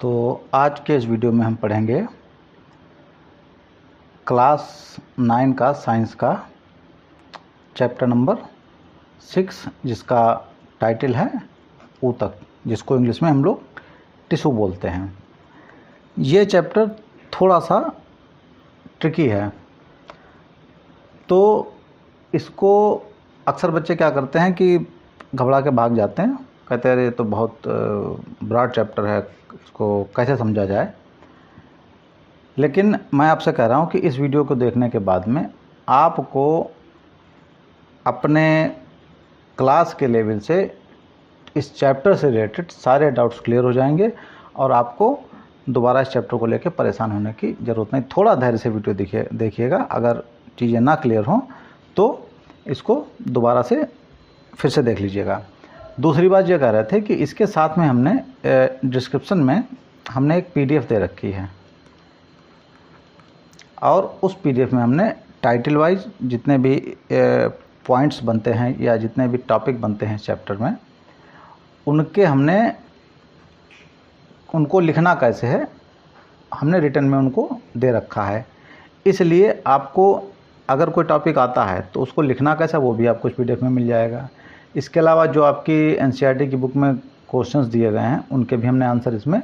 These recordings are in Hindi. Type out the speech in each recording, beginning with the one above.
तो आज के इस वीडियो में हम पढ़ेंगे क्लास 9 का साइंस का चैप्टर नंबर 6, जिसका टाइटल है ऊतक, जिसको इंग्लिश में हम लोग टिश्यू बोलते हैं। ये चैप्टर थोड़ा सा ट्रिकी है, तो इसको अक्सर बच्चे क्या करते हैं कि घबरा के भाग जाते हैं, कहते हैं ये तो बहुत ब्रॉड चैप्टर है, इसको कैसे समझा जाए। लेकिन मैं आपसे कह रहा हूँ कि इस वीडियो को देखने के बाद में आपको अपने क्लास के लेवल से इस चैप्टर से रिलेटेड सारे डाउट्स क्लियर हो जाएंगे और आपको दोबारा इस चैप्टर को लेकर परेशान होने की ज़रूरत नहीं। थोड़ा धैर्य से वीडियो देखिएगा। अगर चीज़ें ना क्लियर हों तो इसको दोबारा से फिर से देख लीजिएगा। दूसरी बात ये कह रहे थे कि इसके साथ में हमने डिस्क्रिप्शन में हमने एक पीडीएफ दे रखी है और उस पीडीएफ में हमने टाइटल वाइज जितने भी पॉइंट्स बनते हैं या जितने भी टॉपिक बनते हैं चैप्टर में, उनको लिखना कैसे है हमने रिटन में उनको दे रखा है। इसलिए आपको अगर कोई टॉपिक आता है तो उसको लिखना कैसा वो भी आपको इस पीडीएफ में मिल जाएगा। इसके अलावा जो आपकी एनसीईआरटी की बुक में क्वेश्चंस दिए गए हैं उनके भी हमने आंसर इसमें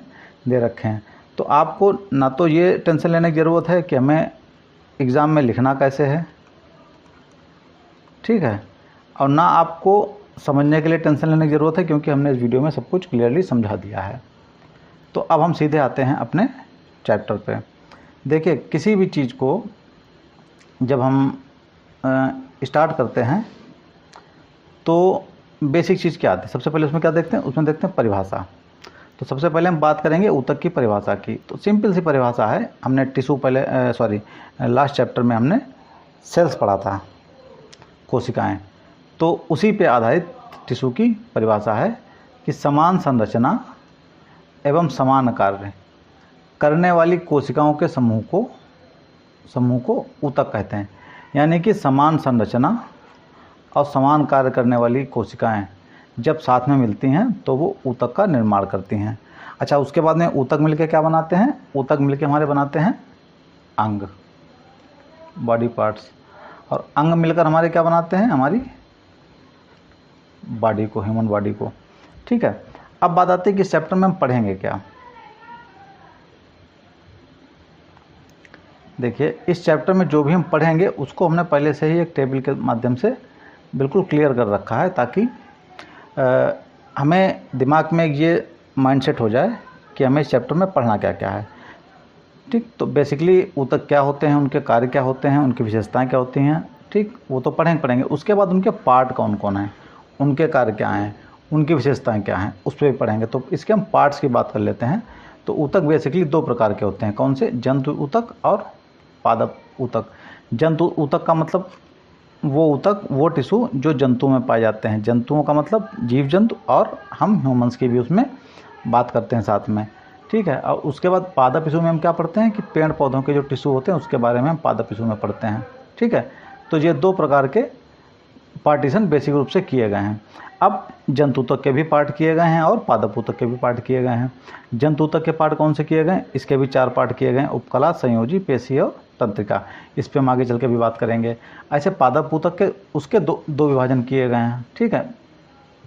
दे रखे हैं। तो आपको ना तो ये टेंशन लेने की ज़रूरत है कि हमें एग्ज़ाम में लिखना कैसे है, ठीक है, और ना आपको समझने के लिए टेंशन लेने की ज़रूरत है, क्योंकि हमने इस वीडियो में सब कुछ क्लियरली समझा दिया है। तो अब हम सीधे आते हैं अपने चैप्टर पे। देखिए, किसी भी चीज़ को जब हम स्टार्ट करते हैं तो बेसिक चीज़ क्या आती है? सबसे पहले उसमें क्या देखते हैं? उसमें देखते हैं परिभाषा। तो सबसे पहले हम बात करेंगे ऊतक की परिभाषा की। तो सिंपल सी परिभाषा है, हमने टिश्यू लास्ट चैप्टर में हमने सेल्स पढ़ा था, कोशिकाएं। तो उसी पे आधारित टिश्यू की परिभाषा है कि समान संरचना एवं समान कार्य करने वाली कोशिकाओं के समूह को ऊतक कहते हैं। यानी कि समान संरचना और समान कार्य करने वाली कोशिकाएं जब साथ में मिलती हैं तो वो ऊतक का निर्माण करती हैं। अच्छा, उसके बाद में ऊतक मिलकर क्या बनाते हैं? ऊतक मिलकर हमारे बनाते हैं अंग, बॉडी पार्ट्स, और अंग मिलकर हमारे क्या बनाते हैं? हमारी बॉडी को, ह्यूमन बॉडी को, ठीक है। अब बात आती है कि इस चैप्टर में हम पढ़ेंगे क्या। देखिए, इस चैप्टर में जो भी हम पढ़ेंगे उसको हमने पहले से ही एक टेबल के माध्यम से बिल्कुल क्लियर कर रखा है, ताकि हमें दिमाग में ये माइंडसेट हो जाए कि हमें इस चैप्टर में पढ़ना क्या क्या है, ठीक। तो बेसिकली ऊतक क्या होते हैं, उनके कार्य क्या होते हैं, उनकी विशेषताएं क्या होती हैं, ठीक, वो तो पढ़ेंगे। उसके बाद उनके पार्ट कौन कौन हैं, उनके कार्य क्या हैं, उनकी विशेषताएं क्या हैं, उस पर भी पढ़ेंगे। तो इसके हम पार्ट्स की बात कर लेते हैं। तो ऊतक बेसिकली दो प्रकार के होते हैं। कौन से? जंतु ऊतक और पादप ऊतक। जंतु ऊतक का मतलब वो ऊतक, वो टिश्यू जो जंतु में पाए जाते हैं। जंतुओं का मतलब जीव जंतु, और हम ह्यूमंस की भी उसमें बात करते हैं साथ में, ठीक है। और उसके बाद पादप टिश्यू में हम क्या पढ़ते हैं कि पेड़ पौधों के जो टिश्यू होते हैं उसके बारे में हम पादप टिश्यू में पढ़ते हैं, ठीक है। तो ये दो प्रकार के पार्टीशन बेसिक रूप से किए गए हैं। अब जंतु ऊतक के भी पार्ट किए गए हैं और पादप ऊतक के भी पार्ट किए गए हैं। जंतु ऊतक के पार्ट कौन से किए गए? इसके भी 4 पार्ट किए गए, उपकला, संयोजी, पेशी और तंत्रिका। इस पे हम आगे चल के भी बात करेंगे। ऐसे पादप ऊतक के उसके दो विभाजन किए गए हैं, ठीक है।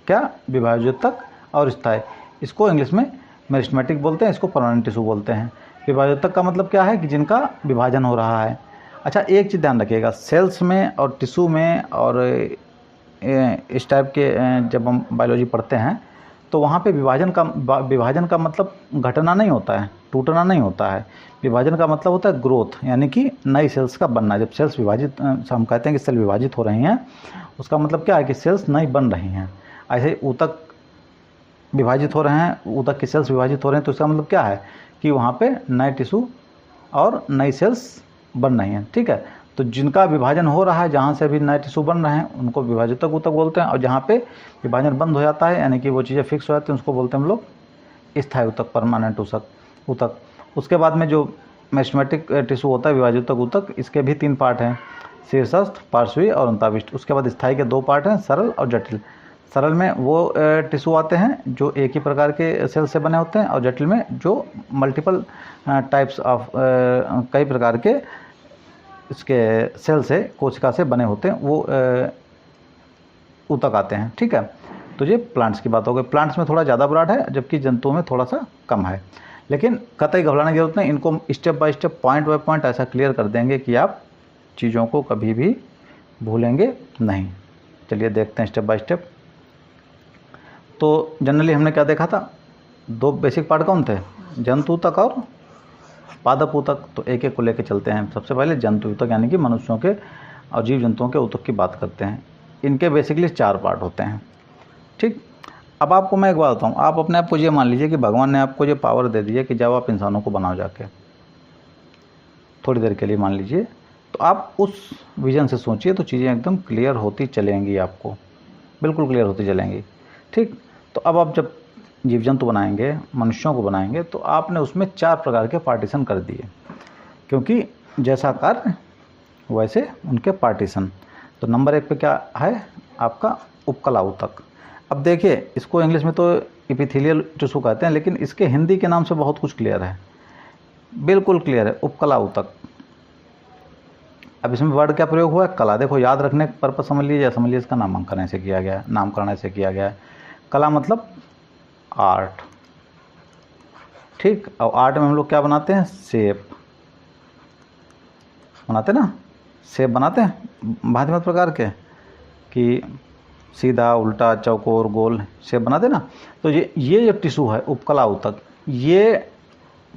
क्या? विभाजोतक और स्थायी। इसको इंग्लिश में मेरिस्टेमेटिक बोलते हैं, इसको परमानेंट टिश्यू बोलते हैं। विभाजोतक का मतलब क्या है? कि जिनका विभाजन हो रहा है। अच्छा, एक चीज़ ध्यान रखिएगा, सेल्स में और टिश्यू में और इस टाइप के जब हम बायोलॉजी पढ़ते हैं तो वहाँ पे विभाजन का मतलब घटना नहीं होता है, टूटना नहीं होता है। विभाजन का मतलब होता है ग्रोथ, यानी कि नई सेल्स का बनना। जब सेल्स विभाजित, हम कहते हैं कि सेल विभाजित हो रही हैं, उसका मतलब क्या है? कि सेल्स नई बन रही हैं। ऐसे ऊतक विभाजित हो रहे हैं, ऊतक की सेल्स विभाजित हो रहे हैं, तो इसका मतलब क्या है? कि वहाँ पे नए टिश्यू और नई सेल्स बन रही हैं, ठीक है। तो जिनका विभाजन हो रहा है, जहाँ से भी नए टिश्यू बन रहे हैं, उनको विभाजितक ऊतक बोलते हैं। और जहाँ पे विभाजन बंद हो जाता है, यानी कि वो चीज़ें फिक्स हो जाती हैं, उसको बोलते हैं हम लोग स्थायी ऊतक, परमानेंट ऊतक। उसके बाद में जो मेरिस्टेमेटिक टिश्यू होता है, विभाजितक ऊतक, इसके भी 3 पार्ट हैं, शीर्षस्थ, पार्श्वीय और अंतःविष्ट। उसके बाद स्थायी के 2 पार्ट हैं, सरल और जटिल। सरल में वो टिश्यू आते हैं जो एक ही प्रकार के सेल से बने होते हैं, और जटिल में जो मल्टीपल टाइप्स ऑफ कई प्रकार के इसके सेल से, कोशिका से बने होते हैं, वो ऊतक आते हैं। ठीक है, तो ये प्लांट्स की बात हो गई। प्लांट्स में थोड़ा ज़्यादा ब्रॉड है, जबकि जंतुओं में थोड़ा सा कम है। लेकिन कतई घबराने की जरूरत नहीं, इनको step by step, point by point ऐसा क्लियर कर देंगे कि आप चीज़ों को कभी भी भूलेंगे नहीं। चलिए देखते हैं स्टेप बाय स्टेप। तो जनरली हमने क्या देखा था, दो बेसिक पार्ट कौन थे, जंतु ऊतक और पादप ऊतक। तो एक एक को लेकर चलते हैं। सबसे पहले जंतु ऊतक यानी कि मनुष्यों के और जीव जंतुओं के ऊतक की बात करते हैं। इनके बेसिकली 4 पार्ट होते हैं। ठीक, अब आपको मैं एक बात बताऊँ, आप अपने आप को ये मान लीजिए कि भगवान ने आपको ये पावर दे दी है कि जब आप इंसानों को बनाओ जाके, थोड़ी देर के लिए मान लीजिए, तो आप उस विजन से सोचिए तो चीज़ें एकदम क्लियर होती चलेंगी, आपको बिल्कुल क्लियर होती चलेंगी। ठीक, तो अब आप जब जीव जंतु बनाएंगे, मनुष्यों को बनाएंगे, तो आपने उसमें 4 प्रकार के पार्टीशन कर दिए, क्योंकि जैसा कार्य वैसे उनके पार्टीशन। तो नंबर 1 पे क्या है आपका, उपकला ऊतक। अब देखिए, इसको इंग्लिश में तो एपिथेलियल टिश्यू कहते हैं, लेकिन इसके हिंदी के नाम से बहुत कुछ क्लियर है, बिल्कुल क्लियर है, उपकला ऊतक। अब इसमें वर्ड क्या प्रयोग हुआ है, कला। देखो, याद रखने का पर्पज समझ लीजिए, या समझ लीजिए इसका नामांकन ऐसे किया गया है, नामकरण ऐसे किया गया है। कला मतलब आर्ट। ठीक, और आर्ट में हम लोग क्या बनाते हैं, शेप बनाते ना, शेप बनाते हैं भांति भांति प्रकार के, कि सीधा, उल्टा, चौकोर, गोल शेप बनाते ना। तो ये जो टिश्यू है उपकला ऊतक, ये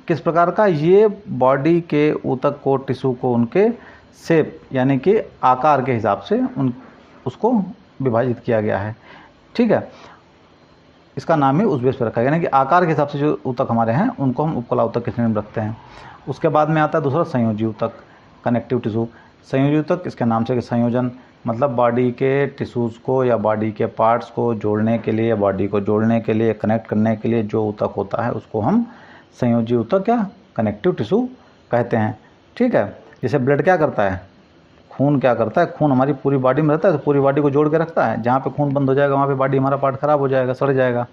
किस प्रकार का, ये बॉडी के ऊतक को, टिश्यू को उनके शेप यानी कि आकार के हिसाब से उसको विभाजित किया गया है। ठीक है, इसका नाम ही उस बेस पर रखा गया, यानी कि आकार के हिसाब से जो ऊतक हमारे हैं उनको हम उपकला ऊतक के श्रेणी में रखते हैं। उसके बाद में आता है दूसरा संयोजी ऊतक, कनेक्टिव टिश्यू। संयोजी ऊतक इसके नाम से कि संयोजन, मतलब बॉडी के टिश्यूज़ को या बॉडी के पार्ट्स को जोड़ने के लिए, बॉडी को जोड़ने के लिए, कनेक्ट करने के लिए जो ऊतक होता है उसको हम संयोजी ऊतक या कनेक्टिव टिश्यू कहते हैं। ठीक है, जैसे ब्लड क्या करता है, खून क्या करता है, खून हमारी पूरी बॉडी में रहता है, तो पूरी बॉडी को जोड़ के रखता है। जहाँ पे खून बंद हो जाएगा वहाँ पे बॉडी हमारा पार्ट खराब हो जाएगा, सड़ जाएगा।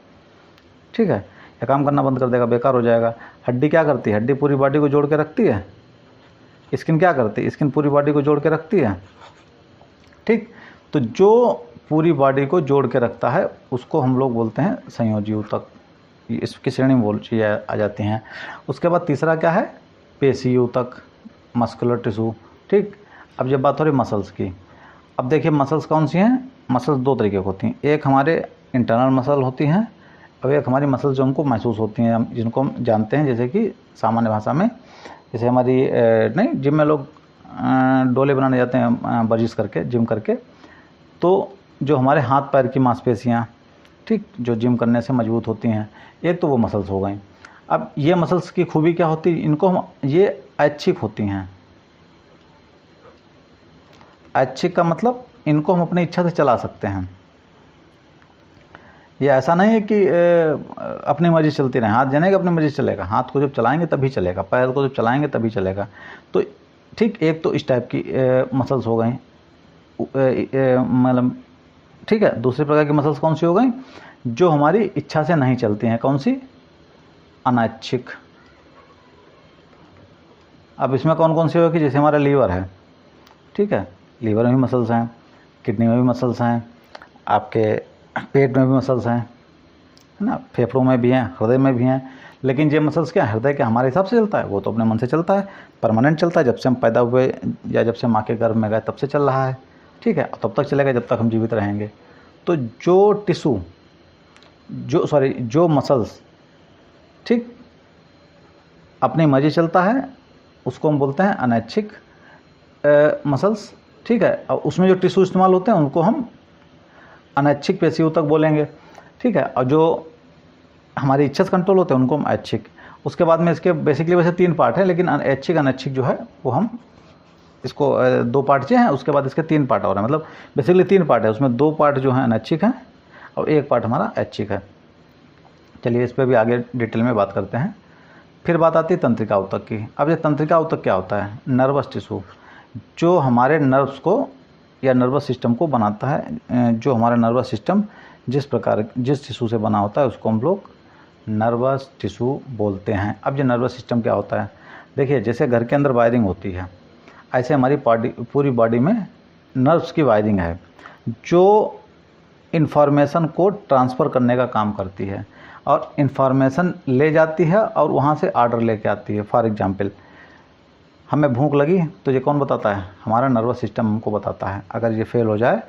ठीक है, या काम करना बंद कर देगा, बेकार हो जाएगा। हड्डी क्या करती है, हड्डी पूरी बॉडी को जोड़ के रखती है। स्किन क्या करती है, स्किन पूरी बॉडी को जोड़ के रखती है। ठीक, तो जो पूरी बॉडी को जोड़ के रखता है उसको हम लोग बोलते हैं संयोजी ऊतक, इसकी श्रेणी में बोल चीज़ें आ जाती हैं। उसके बाद तीसरा क्या है, पेशी ऊतक, मस्कुलर टिश्यू। ठीक, अब जब बात हो रही मसल्स की, अब देखिए मसल्स कौन सी हैं, मसल्स 2 तरीके की होती हैं। एक हमारे इंटरनल मसल होती हैं, और एक हमारी मसल्स जो हमको महसूस होती हैं, जिनको हम जानते हैं, जैसे कि सामान्य भाषा में, जैसे हमारी नहीं, जिम में लोग डोले बनाने जाते हैं वर्जिश करके, जिम करके, तो जो हमारे हाथ पैर की मांसपेशियाँ, ठीक, जो जिम करने से मजबूत होती हैं, एक तो वो मसल्स हो गई। अब ये मसल्स की खूबी क्या होती है, इनको हम, ये ऐच्छिक होती हैं। ऐच्छिक का मतलब इनको हम अपनी इच्छा से चला सकते हैं। ये ऐसा नहीं है कि अपनी मर्जी चलती रहे, हाथ जनेगा अपनी मर्जी चलेगा, हाथ को जब चलाएंगे तभी चलेगा, पैर को जब चलाएंगे तभी चलेगा। तो ठीक, एक तो इस टाइप की मसल्स हो गई, मतलब ठीक है। दूसरे प्रकार की मसल्स कौन सी हो गई, जो हमारी इच्छा से नहीं चलती हैं, कौन सी, अनैच्छिक। अब इसमें कौन कौन सी होगी, जैसे हमारा लीवर है, ठीक है, लीवर में भी मसल्स हैं, किडनी में भी मसल्स हैं, आपके पेट में भी मसल्स हैं, है ना, फेफड़ों में भी हैं, हृदय में भी हैं। लेकिन ये मसल्स क्या, हृदय के हमारे हिसाब से चलता है, वो तो अपने मन से चलता है, परमानेंट चलता है, जब से हम पैदा हुए या जब से माँ के गर्भ में गए तब से चल रहा है। ठीक है, तब तक चलेगा जब तक हम जीवित रहेंगे। तो जो टिश्यू, जो मसल्स, ठीक, अपनी मर्जी चलता है, उसको हम बोलते हैं अनैच्छिक मसल्स। ठीक है, और उसमें जो टिश्यू इस्तेमाल होते हैं उनको हम अनैच्छिक पेशी ऊतक बोलेंगे। ठीक है, और जो हमारी इच्छा से कंट्रोल होते हैं उनको हम ऐच्छिक। उसके बाद में इसके बेसिकली वैसे 3 पार्ट हैं, लेकिन ऐच्छिक अनैच्छिक जो है वो हम इसको 2 पार्ट जो हैं, उसके बाद इसके 3 पार्ट और हैं, मतलब बेसिकली 3 पार्ट है, उसमें 2 पार्ट जो हैं अनैच्छिक हैं और 1 पार्ट हमारा ऐच्छिक है। चलिए इस पर भी आगे डिटेल में बात करते हैं। फिर बात आती है तंत्रिका ऊतक की। अब ये तंत्रिका ऊतक क्या होता है, नर्वस टिश्यू, जो हमारे नर्व्स को या नर्वस सिस्टम को बनाता है, जो हमारा नर्वस सिस्टम जिस टिश्यू से बना होता है उसको हम लोग नर्वस टिश्यू बोलते हैं। अब ये नर्वस सिस्टम क्या होता है, देखिए जैसे घर के अंदर वायरिंग होती है, ऐसे हमारी पूरी बॉडी में नर्व्स की वायरिंग है जो इन्फॉर्मेशन को ट्रांसफ़र करने का काम करती है और इन्फॉर्मेशन ले जाती है और वहाँ से ऑर्डर लेके आती है। फॉर एग्जांपल, हमें भूख लगी तो ये कौन बताता है, हमारा नर्वस सिस्टम हमको बताता है। अगर ये फेल हो जाए,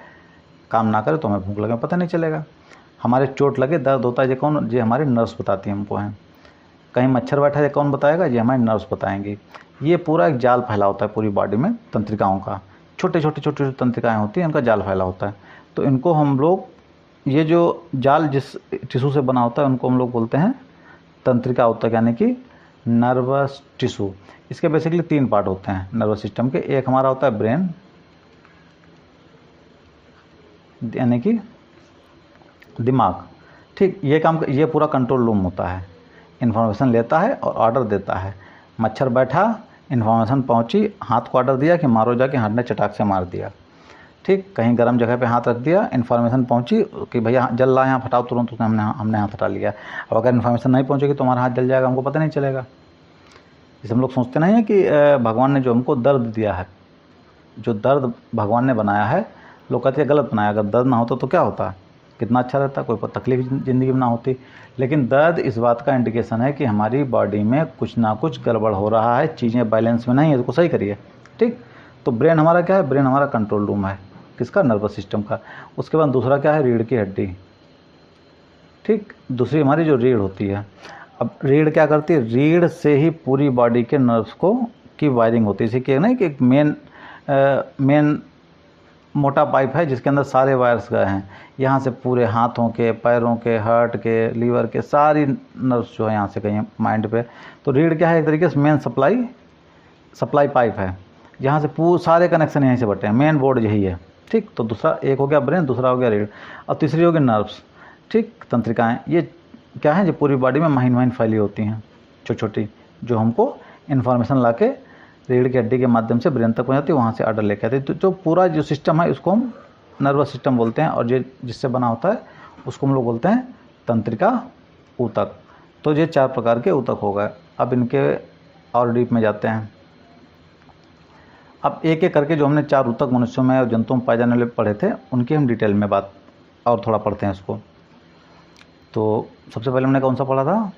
काम ना करे, तो हमें भूख लगे पता नहीं चलेगा। हमारे चोट लगे, दर्द होता है, ये कौन, ये हमारी नर्व्स बताती है हमको हैं। कहीं मच्छर बैठा है, कौन बताएगा, ये हमारी नर्व्स बताएंगी। ये पूरा एक जाल फैला होता है पूरी बॉडी में तंत्रिकाओं का, छोटे छोटे तंत्रिकाएँ होती हैं, इनका जाल फैला होता है। तो इनको हम लोग, ये जो जाल जिस टिश्यू से बना होता है उनको हम लोग बोलते हैं तंत्रिका ऊतक, यानी कि नर्वस टिश्यू। इसके बेसिकली 3 पार्ट होते हैं नर्वस सिस्टम के। एक हमारा होता है ब्रेन, यानी कि दिमाग, ठीक। ये पूरा कंट्रोल रूम होता है, इन्फॉर्मेशन लेता है और ऑर्डर देता है। मच्छर बैठा, इन्फॉर्मेशन पहुंची, हाथ को ऑर्डर दिया कि मारो जाके, हाथ ने चटाक से मार दिया, ठीक। कहीं गर्म जगह पे हाथ रख दिया, इन्फॉर्मेशन पहुंची कि भैया जल रहा है, यहाँ हटाओ तुरंत, उसने हमने हाथ हटा लिया। अब अगर इन्फॉर्मेशन नहीं पहुंचेगी तो हमारा हाथ जल जाएगा, हमको पता नहीं चलेगा। जैसे हम लोग सोचते नहीं है कि भगवान ने जो हमको दर्द दिया है, जो दर्द भगवान ने बनाया है, लोग कहते हैं गलत बनाया, अगर दर्द ना होता तो क्या होता, कितना अच्छा रहता, कोई तकलीफ ज़िंदगी में ना होती। लेकिन दर्द इस बात का इंडिकेशन है कि हमारी बॉडी में कुछ ना कुछ गड़बड़ हो रहा है, चीज़ें बैलेंस में नहीं है, उसको सही करिए, ठीक। तो ब्रेन हमारा क्या है, ब्रेन हमारा कंट्रोल रूम है, किसका, नर्वस सिस्टम का। उसके बाद दूसरा क्या है, रीढ़ की हड्डी, ठीक। दूसरी हमारी जो रीढ़ होती है, अब रीढ़ क्या करती है, रीढ़ से ही पूरी बॉडी के नर्व्स को की वायरिंग होती है। इसी के नहीं कि एक मेन मोटा पाइप है जिसके अंदर सारे वायर्स गए हैं, यहाँ से पूरे हाथों के, पैरों के, हार्ट के, लीवर के, सारी नर्व्स जो है यहाँ से गई हैं माइंड पे। तो रीढ़ क्या है, एक तरीके से मेन सप्लाई पाइप है, यहाँ से पूरे सारे कनेक्शन यहीं से बटे हैं, मेन बोर्ड यही है, ठीक। तो दूसरा, एक हो गया ब्रेन, दूसरा हो गया रीढ़, और तीसरी हो गई नर्व्स, ठीक, तंत्रिकाएँ। ये क्या है, जो पूरी बॉडी में महीन फैली होती हैं, छोटी छोटी, जो हमको इन्फॉर्मेशन ला के रीढ़ की हड्डी के माध्यम से ब्रेन तक पहुँचाती है, वहाँ से ऑर्डर लेके आती है। तो जो पूरा जो सिस्टम है उसको हम नर्वस सिस्टम बोलते हैं, और ये जिससे बना होता है उसको हम लोग बोलते हैं तंत्रिका ऊतक। तो ये 4 प्रकार के ऊतक हो गए। अब इनके और डीप में जाते हैं। अब एक एक करके जो हमने 4 ऊतक मनुष्यों में और जंतुओं में पाए जाने वाले पढ़े थे, उनकी हम डिटेल में बात और थोड़ा पढ़ते हैं उसको। तो सबसे पहले हमने कौन सा पढ़ा था,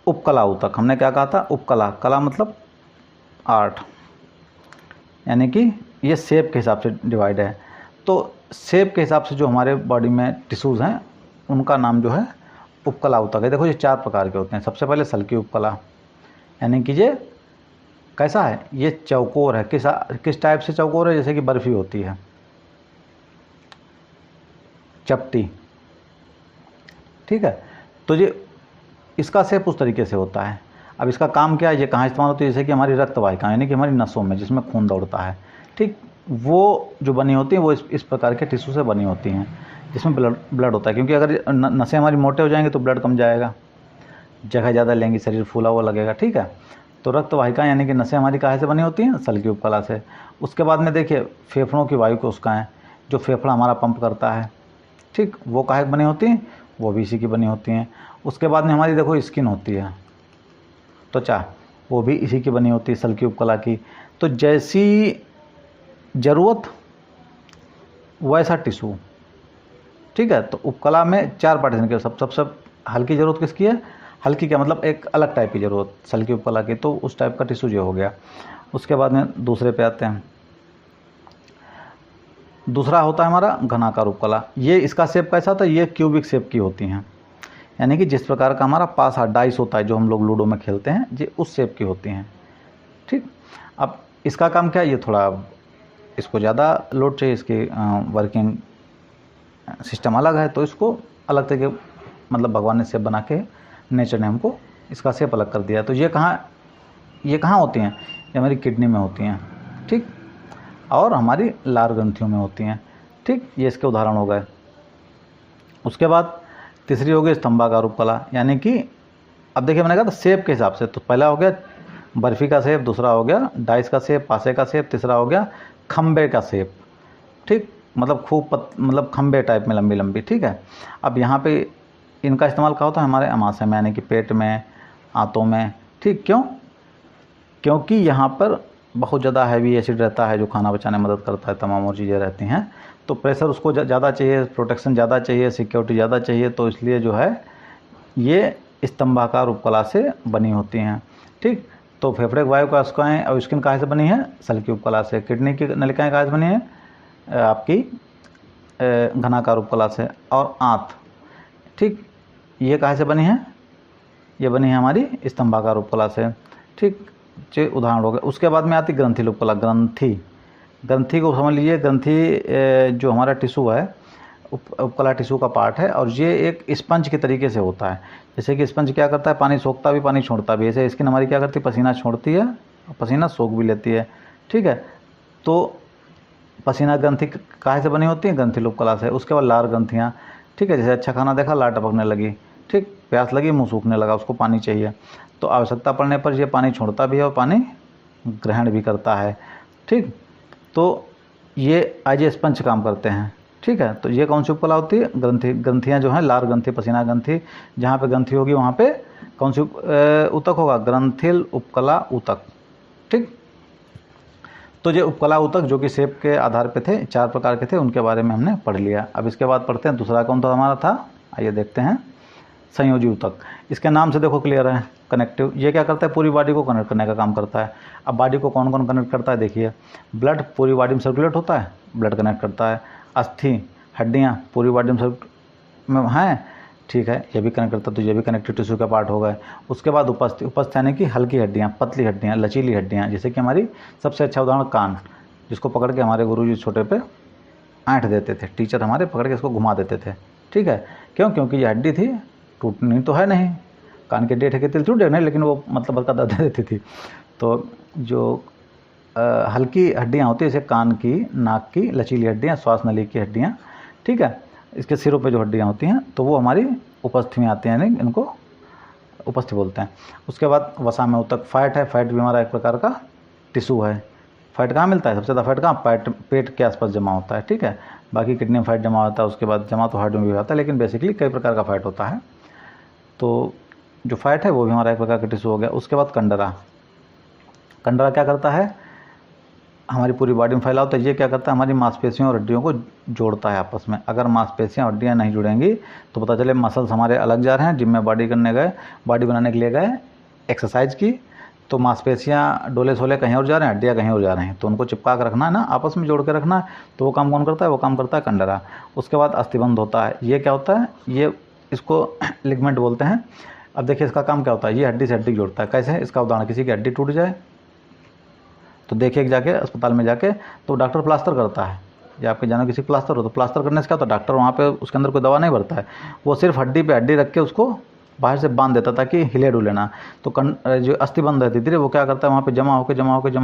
उपकला ऊतक। हमने क्या कहा था, उपकला, कला मतलब आर्ट, यानी कि ये शेप के हिसाब से डिवाइड है। तो शेप के हिसाब से जो हमारे बॉडी में टिश्यूज़ हैं उनका नाम जो है उपकला ऊतक है। देखो ये 4 प्रकार के होते हैं। सबसे पहले सल्की उपकला, यानी कि ये कैसा है, ये चौकोर है। किस टाइप से चौकोर है, जैसे कि बर्फ़ी होती है, चपटी, ठीक है। तो ये इसका शेप उस तरीके से होता है। अब इसका काम क्या है, ये कहाँ इस्तेमाल होती है, जैसे कि हमारी रक्त वाहिका, यानी कि हमारी नसों में, जिसमें खून दौड़ता है, ठीक। वो जो बनी होती हैं वो इस प्रकार के टिश्यू से बनी होती हैं, जिसमें ब्लड होता है। क्योंकि अगर नसें हमारी मोटे हो जाएंगी तो ब्लड कम जाएगा, जगह ज़्यादा लेंगी, शरीर फूला हुआ लगेगा, ठीक है। तो रक्त वाहिका यानी कि नसें हमारी कहाँ से बनी होती हैं, सल्की उपकला से। उसके बाद में देखिए फेफड़ों की वायु कोशिकाएँ, जो फेफड़ा हमारा पंप करता है, ठीक, वो काहे बनी होती हैं, वो भी इसी की बनी होती हैं। उसके बाद में हमारी देखो स्किन होती है, त्वचा, वो भी इसी की बनी होती है, सल्की उपकला की। तो जैसी ज़रूरत वैसा टिश्यू, ठीक है। तो उपकला में 4 पार्टीशन के, सबसे हल्की ज़रूरत किसकी है, हल्की क्या मतलब एक अलग टाइप की ज़रूरत सल्की उपकला की, तो उस टाइप का टिश्यू जो हो गया। उसके बाद में दूसरे पे आते हैं। दूसरा होता है हमारा घनाकार उपकला। ये इसका शेप कैसा होता है, ये क्यूबिक शेप की होती हैं, यानी कि जिस प्रकार का हमारा पासा डाइस होता है जो हम लोग लूडो में खेलते हैं, ये उस शेप की होती हैं, ठीक। अब इसका काम क्या है, ये थोड़ा इसको ज़्यादा लोड चाहिए, इसकी वर्किंग सिस्टम अलग है, तो इसको अलग तरीके मतलब भगवान ने शेप बना के, नेचर ने हमको इसका शेप अलग कर दिया। तो ये कहाँ होती हैं, ये हमारी किडनी में होती हैं, ठीक, और हमारी लार ग्रंथियों में होती हैं, ठीक। ये इसके उदाहरण हो गए। उसके बाद तीसरी हो गई स्तंभाकार उपकला, यानी कि अब देखिए मैंने कहा था शेप के हिसाब से, तो पहला हो गया बर्फ़ी का शेप, दूसरा हो गया डाइस का शेप, पासे का शेप, तीसरा हो गया खम्बे का शेप, ठीक। मतलब खूब मतलब खंबे टाइप में लंबी लंबी, ठीक है। अब यहाँ पे इनका इस्तेमाल क्या होता है हमारे आमाशय में, यानी कि पेट में, आंतों में, ठीक। क्यों? क्योंकि यहाँ पर बहुत ज़्यादा हैवी एसिड रहता है जो खाना पचाने में मदद करता है, तमाम और चीज़ें रहती हैं, तो प्रेशर उसको ज़्यादा चाहिए, प्रोटेक्शन ज़्यादा चाहिए, सिक्योरिटी ज़्यादा चाहिए, तो इसलिए जो है ये स्तंभाकार उपकला से बनी होती हैं, ठीक। तो फेफड़े वायु कोशिकाएँ और स्किन कहाँ से बनी है? सल की उपकला से। किडनी की नलिकाएँ कहाँ से बनी है? आपकी घनाकार उपकला से। और आंत, ठीक, ये कहाँ से बनी है? ये बनी है हमारी स्तंभाकार उपकला से, ठीक। जो उदाहरण हो गए। उसके बाद में आती ग्रंथि उपकला। ग्रंथि को समझ लीजिए, ग्रंथि जो हमारा टिश्यू है, उपकला टिश्यू का पार्ट है, और ये एक स्पंज के तरीके से होता है। जैसे कि स्पंज क्या करता है? पानी सोखता भी, पानी छोड़ता भी। ऐसे स्किन हमारी क्या करती है? पसीना छोड़ती है, पसीना सोख भी लेती है, ठीक है। तो पसीना ग्रंथि काहे से बनी होती है? ग्रंथि उपकला से। उसके बाद लार ग्रंथियाँ, ठीक है। जैसे अच्छा खाना देखा, लार टपकने लगी, ठीक, प्यास लगी, मुंह सूखने लगा, उसको पानी चाहिए, तो आवश्यकता पड़ने पर ये पानी छोड़ता भी है और पानी ग्रहण भी करता है, ठीक। तो ये एज ए स्पंज काम करते हैं, ठीक है। तो ये कौन सी उपकला होती है? ग्रंथियाँ जो हैं, लार ग्रंथि, पसीना ग्रंथि, जहाँ पे ग्रंथि होगी वहाँ पे कौन सी ऊतक होगा? ग्रंथिल उपकला ऊतक, ठीक। तो ये उपकला ऊतक जो कि शेप के आधार पे थे, 4 प्रकार के थे, उनके बारे में हमने पढ़ लिया। अब इसके बाद पढ़ते हैं दूसरा कौन था हमारा था, आइए देखते हैं, संयोजी ऊतक। इसके नाम से देखो क्लियर है, कनेक्टिव। ये क्या करता है? पूरी बॉडी को कनेक्ट करने का काम करता है। अब बॉडी को कौन कौन कनेक्ट करता है देखिए, ब्लड पूरी बॉडी में सर्कुलेट होता है, ब्लड कनेक्ट करता है। अस्थि, हड्डियाँ पूरी बॉडी में हैं, ठीक है, ये भी कनेक्ट करता है, तो ये भी कनेक्टिव टिश्यू का पार्ट होगा। उसके बाद उपस्थ यानी कि हल्की हड्डियाँ, पतली हड्डियाँ, लचीली हड्डियाँ, जैसे कि हमारी सबसे अच्छा उदाहरण कान, जिसको पकड़ के हमारे गुरुजी छोटे पे ऐंठ देते थे, टीचर हमारे पकड़ के इसको घुमा देते थे, ठीक है। क्यों? क्योंकि ये हड्डी थी, टूटनी तो है नहीं, कान के डेढ़ के तिल टूट नहीं, लेकिन वो मतलब बरका दर्द देती थी। तो जो हल्की हड्डियाँ होती है, जैसे कान की, नाक की लचीली हड्डियाँ, श्वास नली की हड्डियाँ, ठीक है, इसके सिरों पे जो हड्डियाँ होती हैं, तो वो हमारी उपस्थ में आती हैं, यानी इनको उपस्थ बोलते हैं। उसके बाद वसा में ऊतक। फैट है, फैट भी हमारा एक प्रकार का टिश्यू है। फैट कहाँ मिलता है? सबसे ज़्यादा फैट कहाँ? पेट के आसपास जमा होता है, ठीक है। बाकी किडनी में फैट जमा होता है, उसके बाद जमा तो हार्ट में भी होता है, लेकिन बेसिकली कई प्रकार का फैट होता है। तो जो फैट है वो भी हमारा एक प्रकार का टिश्यू हो गया। उसके बाद कंडरा। कंडरा क्या करता है? हमारी पूरी बॉडी में फैला होता है। ये क्या करता है? हमारी मांसपेशियों और हड्डियों को जोड़ता है आपस में। अगर मांसपेशियाँ और हड्डियाँ नहीं जुड़ेंगी तो पता चले मसल्स हमारे अलग जा रहे हैं, जिम में बॉडी करने गए, बॉडी बनाने के लिए गए, एक्सरसाइज की, तो मांसपेशियाँ डोले सोले कहीं और जा रहे हैं, हड्डियाँ कहीं और जा रहे हैं, तो उनको चिपका कर रखना है ना, आपस में जोड़ के रखना है। तो वो काम कौन करता है? वो काम करता है कंडरा। उसके बाद अस्थिबंध होता है। ये क्या होता है? ये इसको लिगमेंट बोलते हैं। अब देखिए इसका काम क्या होता है, ये हड्डी से हड्डी जोड़ता है। कैसे? इसका उदाहरण, किसी की हड्डी टूट जाए तो देखिए जाके अस्पताल में जाके तो डॉक्टर प्लास्टर करता है, या आपके जानो किसी प्लास्टर हो तो प्लास्टर करने से क्या होता है, डॉक्टर वहाँ पे उसके अंदर कोई दवा नहीं भरता है, वो सिर्फ हड्डी पे हड्डी रख के उसको बाहर से बांध देता ताकि हिले डुले ना। तो जो अस्थिबंध रहती थी वो क्या करता है, वहाँ पे जमा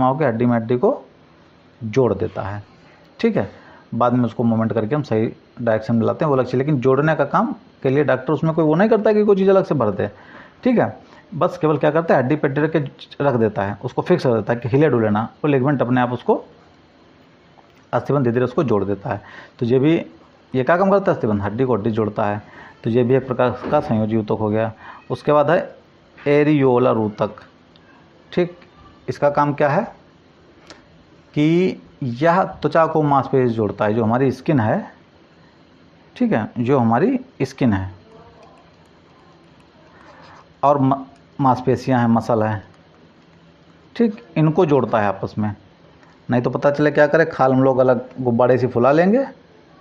होकर हड्डी में हड्डी को जोड़ देता है, ठीक है। बाद में उसको मूवमेंट करके हम सही डायरेक्शन में लाते हैं, वो अलग चीज़। लेकिन जोड़ने का काम के लिए डॉक्टर उसमें कोई वो नहीं करता है कि कोई चीज़ अलग से भर दे, ठीक है। बस केवल क्या करता है, हड्डी पे रख के रख देता है, उसको फिक्स कर देता है कि हिले डुले ना, वो लिगमेंट अपने आप उसको अस्थिबंध धीरे धीरे उसको जोड़ देता है। तो ये भी, ये क्या काम करता है? अस्थिबंध हड्डी को हड्डी जोड़ता है। तो ये भी एक प्रकार का संयोजी ऊतक हो गया। उसके बाद है एरियोलर ऊतक, ठीक। इसका काम क्या है कि यह त्वचा को मांसपेशी जोड़ता है, जो हमारी स्किन है, ठीक है, जो हमारी स्किन है और मांसपेशियां हैं, मसल है, ठीक, इनको जोड़ता है आपस में। नहीं तो पता चले क्या करें, खाल हम लोग अलग गुब्बारे से फुला लेंगे,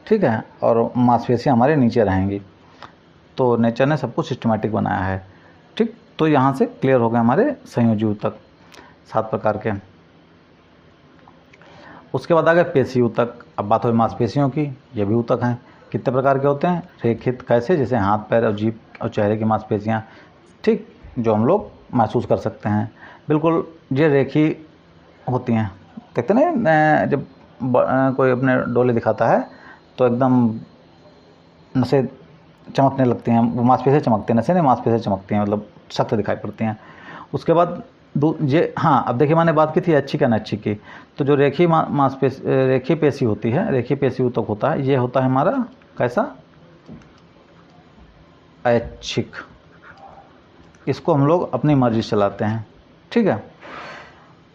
ठीक है, और मांसपेशियां हमारे नीचे रहेंगी। तो नेचर ने सब कुछ सिस्टमेटिक बनाया है, ठीक। तो यहाँ से क्लियर हो गए हमारे संयोजी ऊतक 7 प्रकार के। उसके बाद आ गए पेशी ऊतक। अब बात हुई मांसपेशियों की, ये भी ऊतक हैं। कितने प्रकार के होते हैं? रेखित, कैसे? जैसे हाथ पैर और जीभ और चेहरे की मांसपेशियाँ, ठीक, जो हम लोग महसूस कर सकते हैं, बिल्कुल ये रेखी होती हैं। कहते ना जब कोई अपने डोले दिखाता है तो एकदम नसें चमकने लगती हैं, वो मांसपेशियाँ चमकती हैं, नसें नहीं मांसपेशियाँ चमकती हैं, मतलब सख्त दिखाई पड़ती हैं। उसके बाद ये हाँ, अब देखिए मैंने बात की थी ऐच्छिक अनैच्छिक की। तो जो रेखीय मांसपेशी, रेखीय पेशी होती है, रेखीय पेशी ऊतक होता है, ये होता है हमारा कैसा, ऐच्छिक। इसको हम लोग अपनी मर्जी से चलाते हैं, ठीक है।